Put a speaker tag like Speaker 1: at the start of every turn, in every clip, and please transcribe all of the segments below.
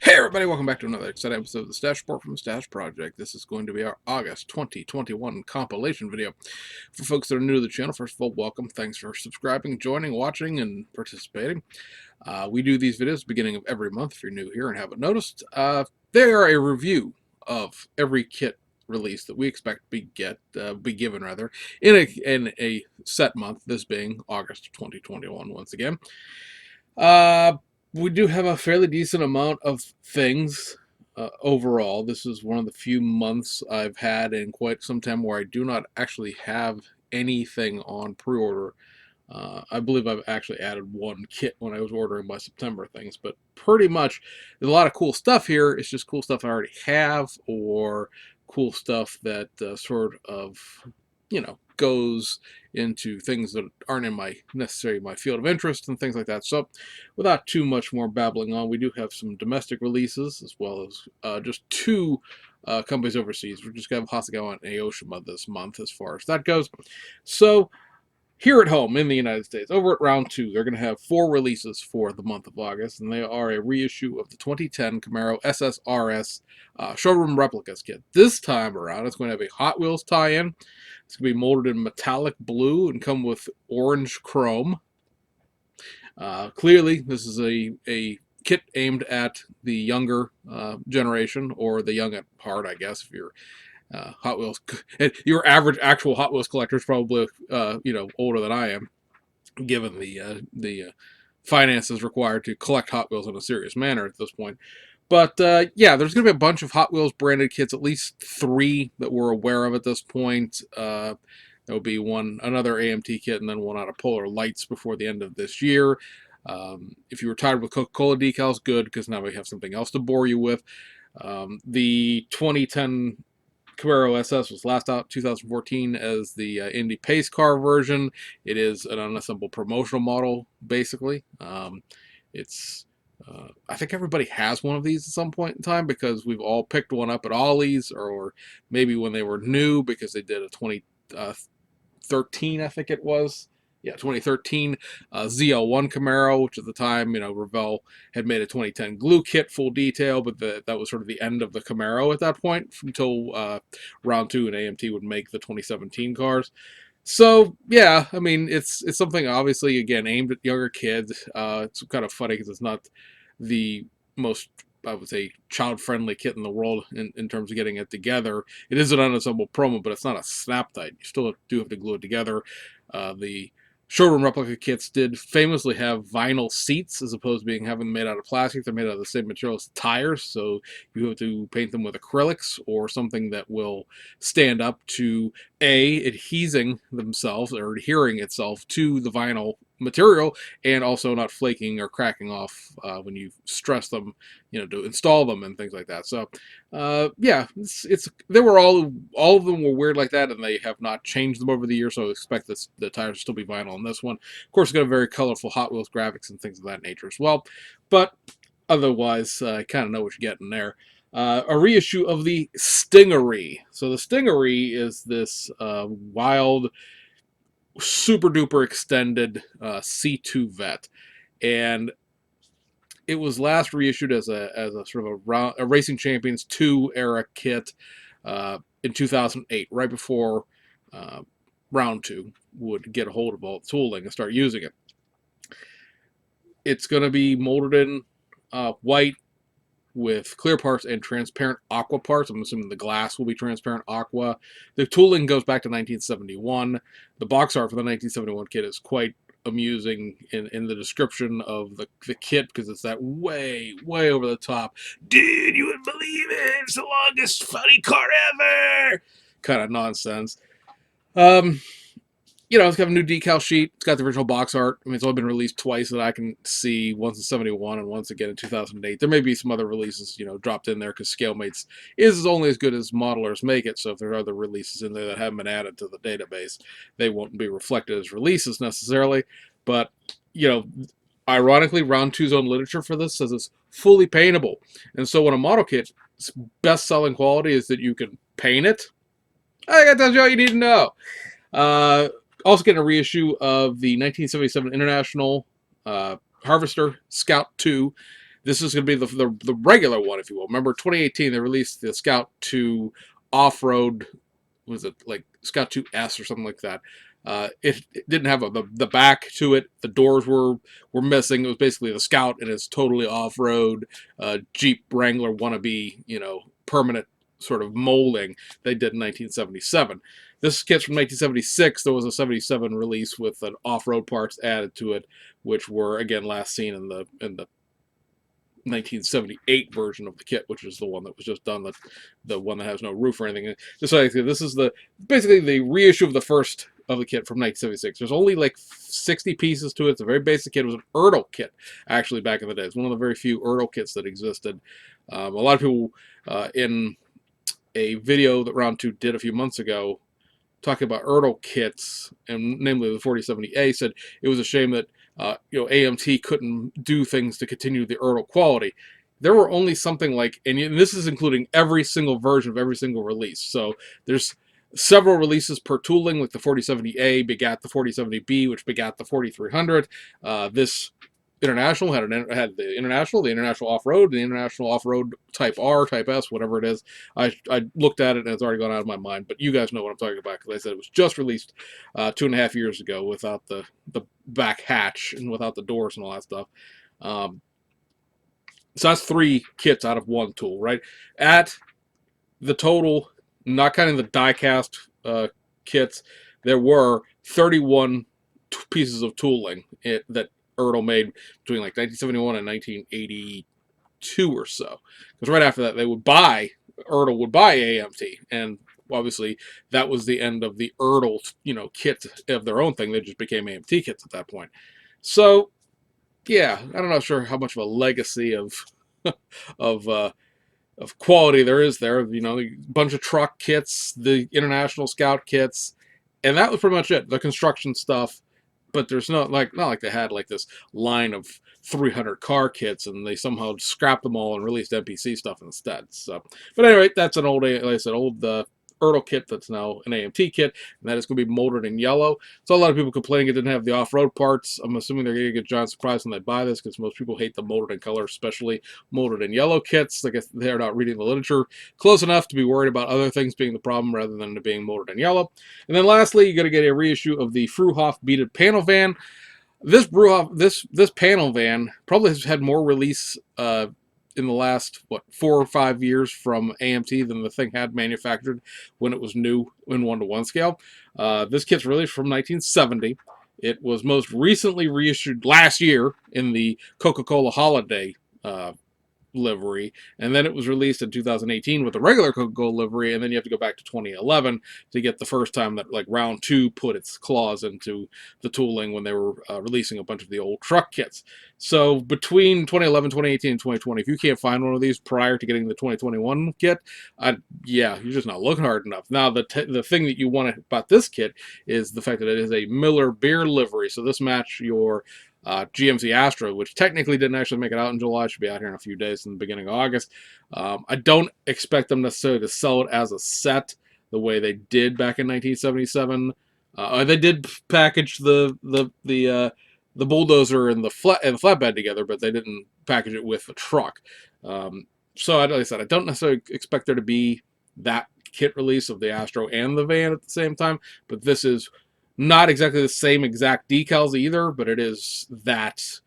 Speaker 1: Hey everybody, welcome back to another exciting episode of the Stash Report from the Stash Project. This is going to be our August 2021 compilation video. For folks that are new to the channel, first of all, welcome. Thanks for subscribing, joining, watching, and participating. We do these videos at the beginning of every month if you're new here and haven't noticed. They are a review of every kit release that we expect to be given rather in a set month, this being August 2021 once again. We do have a fairly decent amount of things overall. This is one of the few months I've had in quite some time where I do not actually have anything on pre-order. I believe I've actually added one kit when I was ordering my September things, but pretty much there's a lot of cool stuff here. It's just cool stuff I already have, or cool stuff that sort of, goes into things that aren't in necessarily my field of interest and things like that. So, without too much more babbling on, we do have some domestic releases as well as just two companies overseas. We're just going to have Hasegawa and Aoshima this month as far as that goes. So, here at home in the United States, over at Round 2, they're going to have 4 releases for the month of August, and they are a reissue of the 2010 Camaro SSRS showroom replicas kit. This time around, it's going to have a Hot Wheels tie-in. It's going to be molded in metallic blue and come with orange chrome. Clearly, this is a kit aimed at the younger generation, or the young at heart, I guess, if you're Hot Wheels. Your average actual Hot Wheels collector is probably older than I am, given the finances required to collect Hot Wheels in a serious manner at this point. But yeah, there's going to be a bunch of Hot Wheels branded kits, at least 3 that we're aware of at this point. There'll be another AMT kit, and then one out of Polar Lights before the end of this year. If you were tired with Coca-Cola decals, good, because now we have something else to bore you with. The 2010 Camaro SS was last out 2014 as the Indy Pace Car version. It is an unassembled promotional model, basically. I think everybody has one of these at some point in time because we've all picked one up at Ollie's, or maybe when they were new because they did a 2013, I think it was. Yeah, 2013 ZL1 Camaro, which at the time, Revell had made a 2010 glue kit full detail, but that was sort of the end of the Camaro at that point until Round 2 and AMT would make the 2017 cars. So, yeah, I mean, it's something obviously, again, aimed at younger kids. It's kind of funny because it's not the most, I would say, child-friendly kit in the world in terms of getting it together. It is an unassembled promo, but it's not a snap tight. You still do have to glue it together. The showroom replica kits did famously have vinyl seats as opposed to having made out of plastic. They're made out of the same material as tires, so you have to paint them with acrylics or something that will stand up to adhering themselves or adhering itself to the vinyl material, and also not flaking or cracking off when you stress them, to install them and things like that. So, yeah, they were all of them were weird like that, and they have not changed them over the years. So I expect the tires to still be vinyl on this one. Of course, it's got a very colorful Hot Wheels graphics and things of that nature as well. But otherwise, I kind of know what you're getting there. A reissue of the Stingery. So the Stingery is this wild, super duper extended C2 vet, and it was last reissued as a sort of a Racing Champions 2 era kit in 2008, right before Round 2 would get a hold of all the tooling and start using it. It's going to be molded in white with clear parts and transparent aqua parts. I'm assuming the glass will be transparent aqua. The tooling goes back to 1971. The box art for the 1971 kit is quite amusing in the description of the kit, because it's that way over the top, dude, you wouldn't believe it, it's the longest funny car ever kind of nonsense. It's got a new decal sheet. It's got the original box art. I mean, it's only been released twice that I can see, once in 71 and once again in 2008. There may be some other releases, dropped in there because ScaleMates is only as good as modelers make it. So if there are other releases in there that haven't been added to the database, they won't be reflected as releases necessarily. But, ironically, Round 2's own literature for this says it's fully paintable. And so when a model kit's best-selling quality is that you can paint it, I got to tell you all you need to know. Also getting a reissue of the 1977 International Harvester Scout 2. This is going to be the regular one, if you will. Remember, 2018 they released the Scout 2 off-road, was it like Scout 2S or something like that. It didn't have the back to it. The doors were missing. It was basically the Scout and its totally off-road Jeep Wrangler wannabe, permanent sort of molding they did in 1977. This kit's from 1976. There was a 77 release with an off-road parts added to it, which were again last seen in the 1978 version of the kit, which is the one that was just done, the one that has no roof or anything. Just like this is basically the reissue of the first of the kit from 1976. There's only like 60 pieces to it. It's a very basic kit. It was an Ertl kit, actually, back in the day. It's one of the very few Ertl kits that existed. A lot of people in a video that Round 2 did a few months ago talking about Ertl kits, and namely the 4070A, said it was a shame that AMT couldn't do things to continue the Ertl quality. There were only something like, and this is including every single version of every single release. So there's several releases per tooling, like the 4070A begat the 4070B, which begat the 4300. This International had the International Off-Road, the International Off-Road Type R, Type S, whatever it is. I looked at it and it's already gone out of my mind, but you guys know what I'm talking about because I said it was just released 2.5 years ago without the back hatch and without the doors and all that stuff. So that's 3 kits out of 1 tool, right? At the total, not counting the die-cast kits, there were 31 pieces of tooling that Ertl made between like 1971 and 1982 or so. Because right after that, Ertl would buy AMT, and obviously that was the end of the Ertl, kit of their own thing. They just became AMT kits at that point. So, yeah, I'm not sure how much of a legacy of of quality there is there. A bunch of truck kits, the International Scout kits, and that was pretty much it. The construction stuff. But there's not like they had like this line of 300 car kits and they somehow scrapped them all and released NPC stuff instead. So, but anyway, that's an old, like I said, old Ertl kit that's now an AMT kit, and that is going to be molded in yellow. So a lot of people complaining it didn't have the off-road parts. I'm assuming they're going to get a giant surprise when they buy this because most people hate the molded in color, especially molded in yellow kits. I guess they're not reading the literature close enough to be worried about other things being the problem rather than it being molded in yellow. And then lastly, you got to get a reissue of the Fruehauf beaded panel van. This panel van probably has had more release in the last 4 or 5 years from AMT than the thing had manufactured when it was new in 1:1 scale. This kit's released from 1970. It was most recently reissued last year in the Coca-Cola Holiday livery, and then it was released in 2018 with the regular Coca-Cola livery, and then you have to go back to 2011 to get the first time that like Round 2 put its claws into the tooling when they were releasing a bunch of the old truck kits. So between 2011, 2018, and 2020, if you can't find one of these prior to getting the 2021 kit, you're just not looking hard enough. Now, the thing that you want about this kit is the fact that it is a Miller Beer livery, so this match your GMC Astro, which technically didn't actually make it out in July, should be out here in a few days in the beginning of August. I don't expect them necessarily to sell it as a set the way they did back in 1977. They did package the bulldozer and the flatbed together, but they didn't package it with the truck. So, like I said, I don't necessarily expect there to be that kit release of the Astro and the van at the same time, but this is not exactly the same exact decals either, but it is that's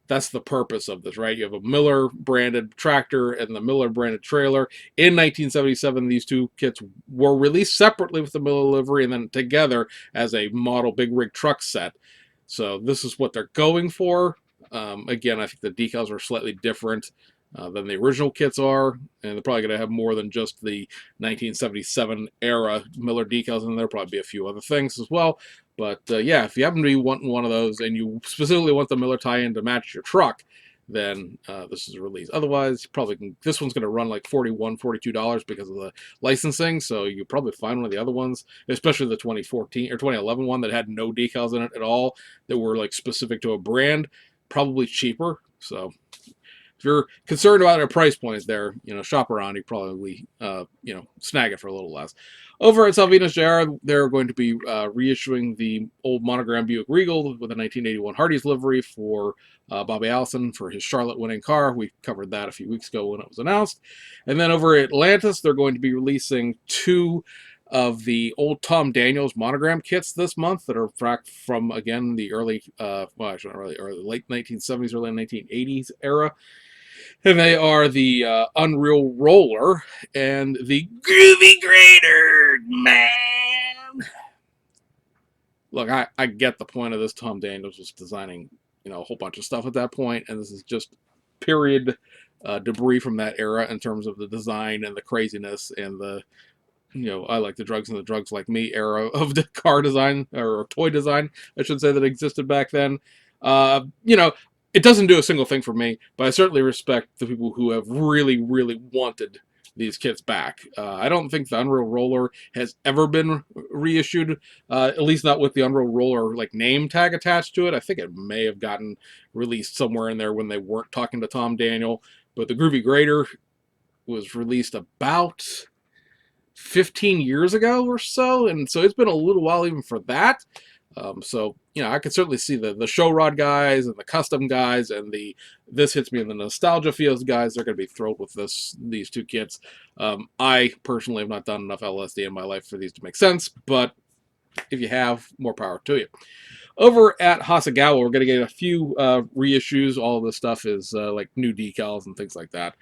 Speaker 1: the purpose of this, right? You have a Miller branded tractor and the Miller branded trailer. In 1977, these 2 kits were released separately with the Miller livery and then together as a model big rig truck set. So this is what they're going for. Again, I think the decals are slightly different than the original kits are, and they're probably going to have more than just the 1977 era Miller decals in there. Probably be a few other things as well. But yeah, if you happen to be wanting one of those and you specifically want the Miller tie-in to match your truck, then this is a release. Otherwise, this one's going to run like $41, $42 because of the licensing. So you probably find one of the other ones, especially the 2014 or 2011 one that had no decals in it at all, that were like specific to a brand, probably cheaper. So if you're concerned about their price points there, shop around. You probably, snag it for a little less. Over at Salvino's JR, they're going to be reissuing the old monogram Buick Regal with a 1981 Hardee's livery for Bobby Allison for his Charlotte winning car. We covered that a few weeks ago when it was announced. And then over at Atlantis, they're going to be releasing 2 of the old Tom Daniels monogram kits this month that are from, again, the early, late 1970s, early 1980s era. And they are the Unreal Roller and the Groovy Grader, man. Look, I get the point of this. Tom Daniels was designing, a whole bunch of stuff at that point, and this is just period debris from that era in terms of the design and the craziness and the, I like the drugs and the drugs like me era of the car design, or toy design, I should say, that existed back then. It doesn't do a single thing for me, but I certainly respect the people who have really, really wanted these kits back. I don't think the Unreal Roller has ever been reissued, at least not with the Unreal Roller name tag attached to it. I think it may have gotten released somewhere in there when they weren't talking to Tom Daniel, but the Groovy Grader was released about 15 years ago or so, and so it's been a little while even for that. I could certainly see the show rod guys and the custom guys and the this hits me in the nostalgia feels guys. They're going to be thrilled with these 2 kits. I personally have not done enough LSD in my life for these to make sense, but if you have, more power to you. Over at Hasegawa, we're going to get a few reissues. All of this stuff is new decals and things like that.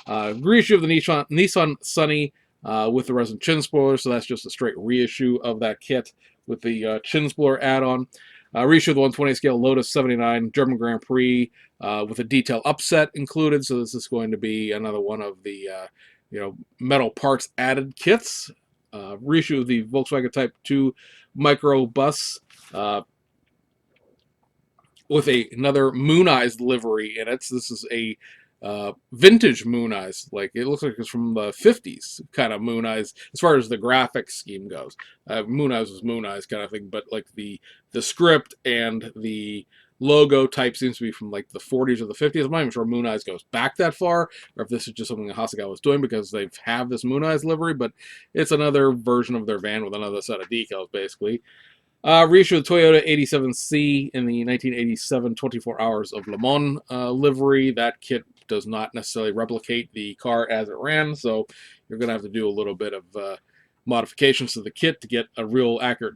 Speaker 1: Reissue of the Nissan Sunny with the resin chin spoiler, so that's just a straight reissue of that kit with the chin spoiler add-on. Reissue of the 120 scale Lotus 79 German Grand Prix with a detail upset included, so this is going to be another one of the metal parts added kits. Reissue of the Volkswagen Type 2 Micro Bus with another Moon Eyes livery in it. So this is a vintage Moon Eyes. It looks like it's from the 50s kind of Moon Eyes as far as the graphic scheme goes. Moon Eyes was Moon Eyes kind of thing, but the script and the logo type seems to be from the 40s or the 50s. I'm not even sure Moon Eyes goes back that far, or if this is just something that Hasegawa was doing because they have this Moon Eyes livery, but it's another version of their van with another set of decals, basically. Reissue of the Toyota 87C in the 1987 24 Hours of Le Mans livery. That kit does not necessarily replicate the car as it ran, so you're going to have to do a little bit of modifications to the kit to get a real accurate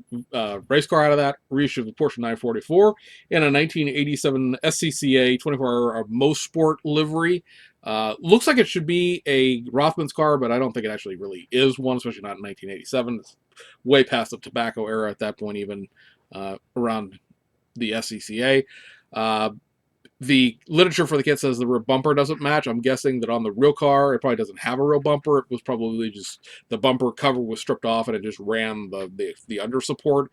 Speaker 1: race car out of that. Reissue of the Porsche 944 in a 1987 SCCA 24-hour Most Sport livery. Looks like it should be a Rothmans car, but I don't think it actually really is one, especially not in 1987. It's way past the tobacco era at that point, even around the SCCA. The literature for the kit says the rear bumper doesn't match. I'm guessing that on the real car, it probably doesn't have a real bumper. It was probably just the bumper cover was stripped off and it just ran the under support.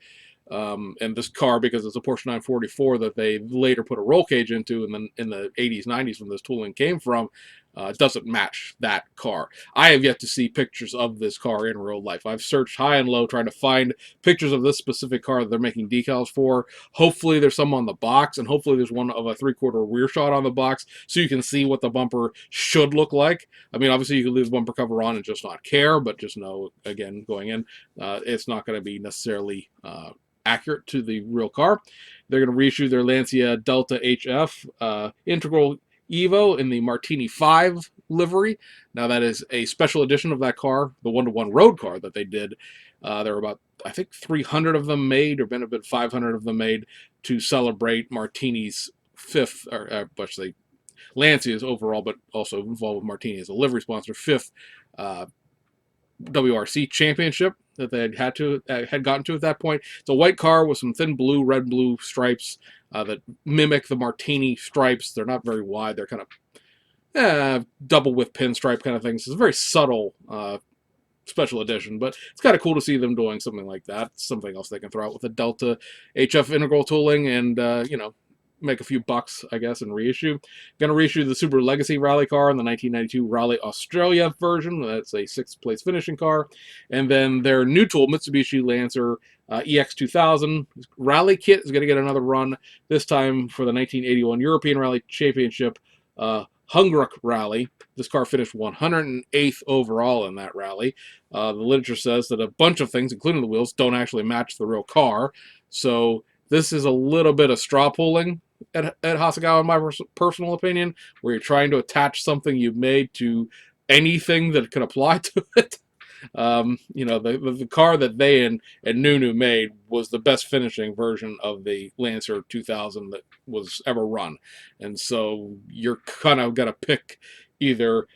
Speaker 1: And this car, because it's a Porsche 944 that they later put a roll cage into in the 80s, 90s when this tooling came from, doesn't match that car. I have yet to see pictures of this car in real life. I've searched high and low trying to find pictures of this specific car that they're making decals for. Hopefully there's some on the box, and hopefully there's one of a 3/4 rear shot on the box so you can see what the bumper should look like. I mean, obviously you can leave the bumper cover on and just not care, but just know, again, going in, it's not going to be necessarily accurate to the real car. They're going to reissue their Lancia Delta HF Integral Evo in the Martini 5 livery. Now that is a special edition of that car, the 1-to-1 road car that they did. There were about, I think, 300 of them made, or been a bit 500 of them made to celebrate Martini's 5th, or let's say Lancia's overall, but also involved with Martini as a livery sponsor, 5th WRC championship that they had gotten to at that point. It's a white car with some thin blue, red, blue stripes that mimic the Martini stripes. They're not very wide. They're kind of double with pinstripe kind of things. It's a very subtle special edition, but it's kind of cool to see them doing something like that. Something else they can throw out with a Delta HF integral tooling and, make a few bucks, I guess, and reissue. Going to reissue the Subaru Legacy rally car in the 1992 Rally Australia version. That's a 6th place finishing car. And then their new tool, Mitsubishi Lancer EX2000 rally kit, is going to get another run, this time for the 1981 European Rally Championship Hungruk Rally. This car finished 108th overall in that rally. The literature says that a bunch of things, including the wheels, don't actually match the real car. So this is a little bit of straw pulling at Hasegawa, in my personal opinion, where you're trying to attach something you've made to anything that could apply to it. The car that they and Nunu made was the best finishing version of the Lancer 2000 that was ever run. And so you're kind of got to pick either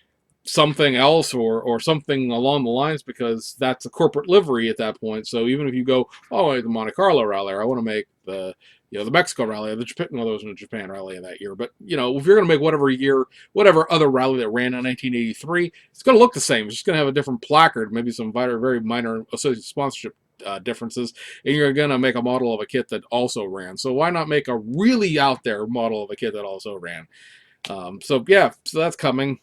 Speaker 1: something else or something along the lines, because that's a corporate livery at that point. So even if you go, oh, the Monte Carlo rally, or I want to make the Mexico rally, or the Japan, no, those in the Japan rally in that year. But if you're going to make whatever other rally that ran in 1983, it's going to look the same. It's just going to have a different placard, maybe some very minor associated sponsorship differences, and you're going to make a model of a kit that also ran. So why not make a really out there model of a kit that also ran? So that's coming.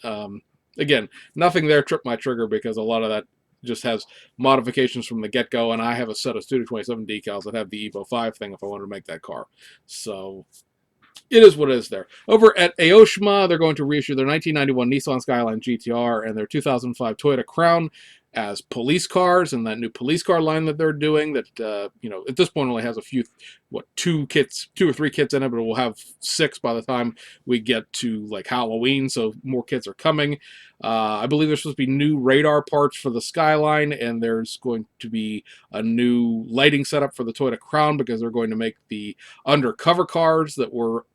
Speaker 1: Again, nothing there tripped my trigger, because a lot of that just has modifications from the get-go, and I have a set of Studio 27 decals that have the Evo 5 thing if I wanted to make that car. So it is what it is there. Over at Aoshima, they're going to reissue their 1991 Nissan Skyline GTR and their 2005 Toyota Crown as police cars, and that new police car line that they're doing that, at this point only has two or three kits in it, but we'll have 6 by the time we get to like Halloween, so more kits are coming. I believe there's supposed to be new radar parts for the Skyline, and there's going to be a new lighting setup for the Toyota Crown, because they're going to make the undercover cars that were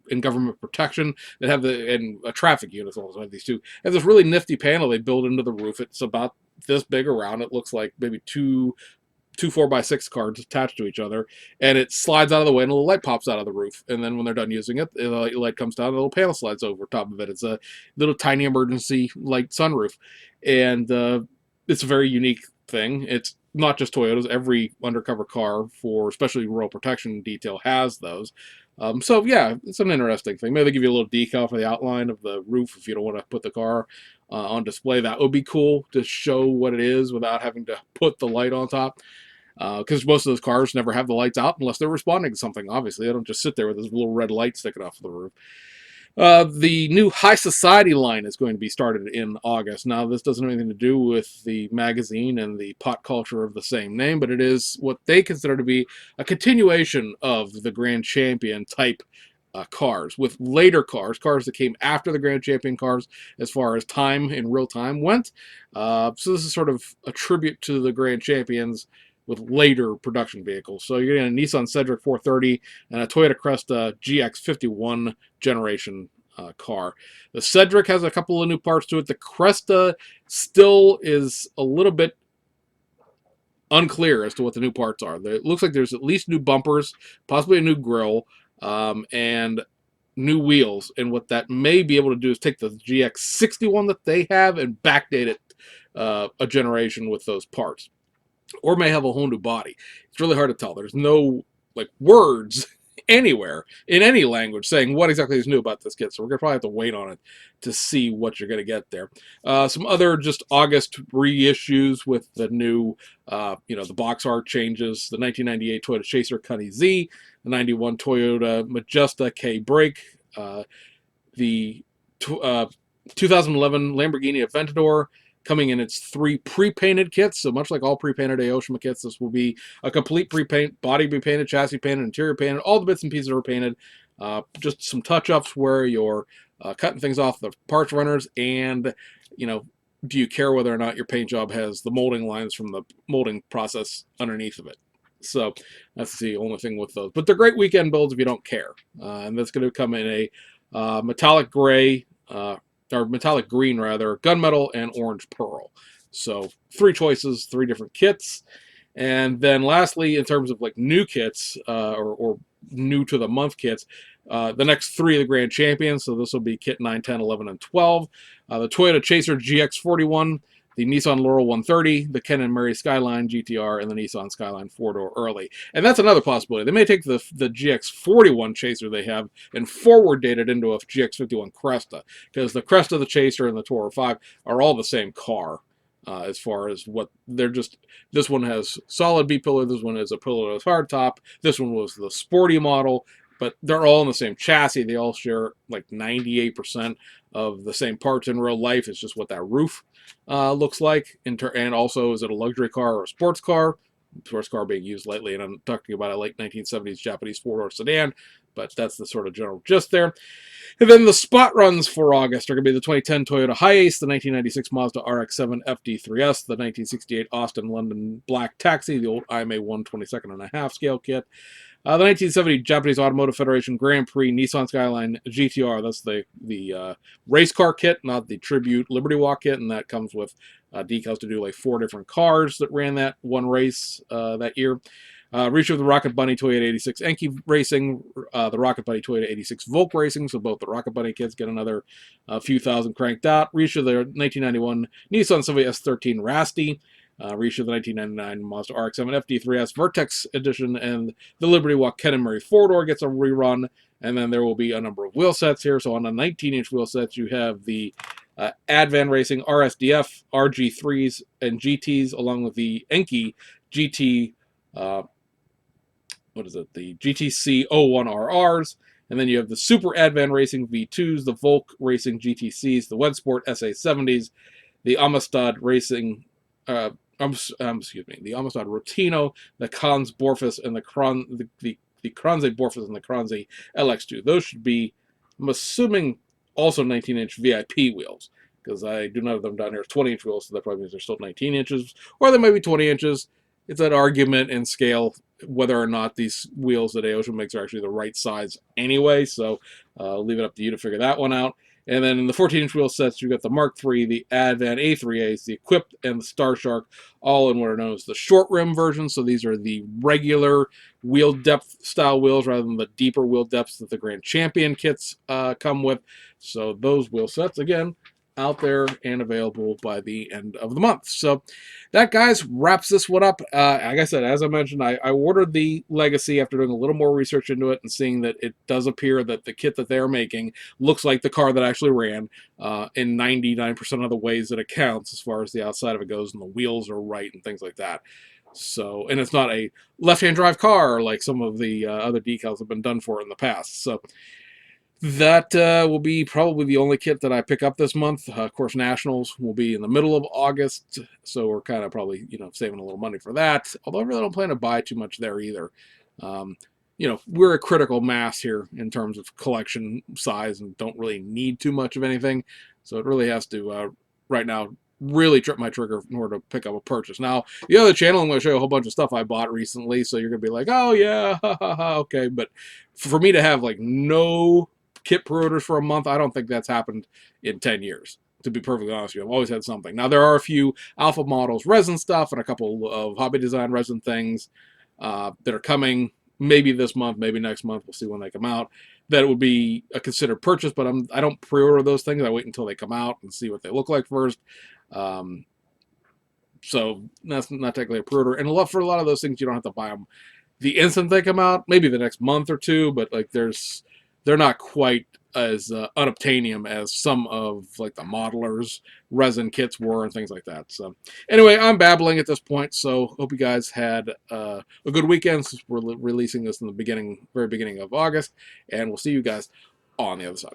Speaker 1: in government protection that have and a traffic unit also have these two. And this really nifty panel they build into the roof. It's about this big around. It looks like maybe two 4x6 cards attached to each other, and it slides out of the way, and a little light pops out of the roof. And then when they're done using it, the light comes down, and a little panel slides over top of it. It's a little tiny emergency light sunroof, and it's a very unique thing. It's not just Toyotas. Every undercover car for especially rural protection detail has those. So yeah, it's an interesting thing. Maybe they give you a little decal for the outline of the roof if you don't want to put the car on display. That would be cool to show what it is without having to put the light on top. Because most of those cars never have the lights out unless they're responding to something. Obviously, they don't just sit there with this little red light sticking off the roof. The new High Society line is going to be started in August. Now, this doesn't have anything to do with the magazine and the pot culture of the same name, but it is what they consider to be a continuation of the Grand Champion type cars, with later cars that came after the Grand Champion cars as far as time in real time went. So this is sort of a tribute to the Grand Champions with later production vehicles. So you're getting a Nissan Cedric 430 and a Toyota Cresta GX51 generation car. The Cedric has a couple of new parts to it. The Cresta still is a little bit unclear as to what the new parts are. It looks like there's at least new bumpers, possibly a new grille, and new wheels. And what that may be able to do is take the GX61 that they have and backdate it a generation with those parts. Or may have a whole new body. It's really hard to tell. There's no words anywhere in any language saying what exactly is new about this kit, so we're gonna probably have to wait on it to see what you're gonna get there. Some other just August reissues with the new, the box art changes: the 1998 Toyota Chaser Cunny Z, the 91 Toyota Majesta K Brake, the 2011 Lamborghini Aventador, coming in its 3 pre-painted kits. So much like all pre-painted Aoshima kits, this will be a complete pre-paint, body be painted, chassis painted, interior painted, all the bits and pieces are painted. Just some touch-ups where you're cutting things off the parts runners, and do you care whether or not your paint job has the molding lines from the molding process underneath of it? So that's the only thing with those. But they're great weekend builds if you don't care. And that's going to come in a metallic gray, or metallic green rather, gunmetal, and orange pearl. So 3 choices, 3 different kits. And then lastly, in terms of new kits, or new to the month kits, the next 3 of the Grand Champions. So this will be kit 9, 10, 11, and 12. The Toyota Chaser GX41, the Nissan Laurel 130, the Ken and Mary Skyline GTR, and the Nissan Skyline 4-door early. And that's another possibility. They may take the GX41 Chaser they have and forward date it into a GX51 Cresta, because the Cresta, the Chaser, and the Toro 5 are all the same car. As far as what they're just, this one has solid B pillar, this one has a pillarless hardtop, this one was the sporty model. but they're all in the same chassis. They all share like 98% of the same parts in real life. It's just what that roof looks like. And also, is it a luxury car or a sports car? Sports car being used lightly, and I'm talking about a late 1970s Japanese four-door sedan, but that's the sort of general gist there. And then the spot runs for August are going to be the 2010 Toyota Hiace, the 1996 Mazda RX-7 FD3S, the 1968 Austin London Black Taxi, the old IMA 1/22nd and a half scale kit, the 1970 Japanese Automotive Federation Grand Prix Nissan Skyline GTR. That's the race car kit, not the Tribute Liberty Walk kit, and that comes with decals to do like 4 different cars that ran that one race that year. Reissue of the Rocket Bunny Toyota 86 Enki Racing, the Rocket Bunny Toyota 86 Volk Racing, so both the Rocket Bunny kits get another few thousand cranked out. Reissue of the 1991 Nissan Sylvia S13 Rasty. Reissue of the 1999 Mazda RX-7 FD3S Vertex Edition, and the Liberty Walk Ken and Murray 4-door gets a rerun, and then there will be a number of wheel sets here. So on the 19-inch wheel sets, you have the Advan Racing RSDF, RG3s, and GTs, along with the Enki GT, the GTC 01RRs, and then you have the Super Advan Racing V2s, the Volk Racing GTCs, the Wedsport SA70s, the Amistad Racing, the Amistad Rotino, the Kranz Borfus, and the Kranze Borfus and the Kranze LX2. Those should be, I'm assuming, also 19-inch VIP wheels, because I do not have them down here as 20-inch wheels, so that probably means they're still 19 inches, or they might be 20 inches. It's an argument in scale whether or not these wheels that Aoshima makes are actually the right size anyway, so I'll leave it up to you to figure that one out. And then in the 14-inch wheel sets, you've got the Mark III, the Advan A3As, the Equipped, and the Star Shark, all in what are known as the short rim version. So these are the regular wheel depth style wheels rather than the deeper wheel depths that the Grand Champion kits come with. So those wheel sets, again, out there and available by the end of the month. So that, guys, wraps this one up. Like I said, as I mentioned, I ordered the Legacy after doing a little more research into it and seeing that it does appear that the kit that they're making looks like the car that actually ran in 99% of the ways that it counts as far as the outside of it goes, and the wheels are right and things like that. So, and it's not a left-hand drive car like some of the other decals have been done for in the past. So that will be probably the only kit that I pick up this month. Of course, Nationals will be in the middle of August, so we're kind of probably, saving a little money for that. Although I really don't plan to buy too much there either. We're a critical mass here in terms of collection size and don't really need too much of anything. So it really has to, right now, really trip my trigger in order to pick up a purchase. Now, the other channel, I'm going to show you a whole bunch of stuff I bought recently, so you're going to be like, oh yeah, okay. But for me to have like no kit pre-orders for a month, I don't think that's happened in 10 years, to be perfectly honest with you. I've always had something. Now, there are a few Alpha Models resin stuff and a couple of Hobby Design resin things that are coming maybe this month, maybe next month. We'll see when they come out. That would be a considered purchase, but I don't pre-order those things. I wait until they come out and see what they look like first. So that's not technically a pre-order. And for a lot of those things, you don't have to buy them the instant they come out, maybe the next month or two, but like they're not quite as unobtainium as some of like the modelers resin kits were and things like that. So anyway, I'm babbling at this point, so hope you guys had a good weekend since we're releasing this in the very beginning of August, and we'll see you guys on the other side.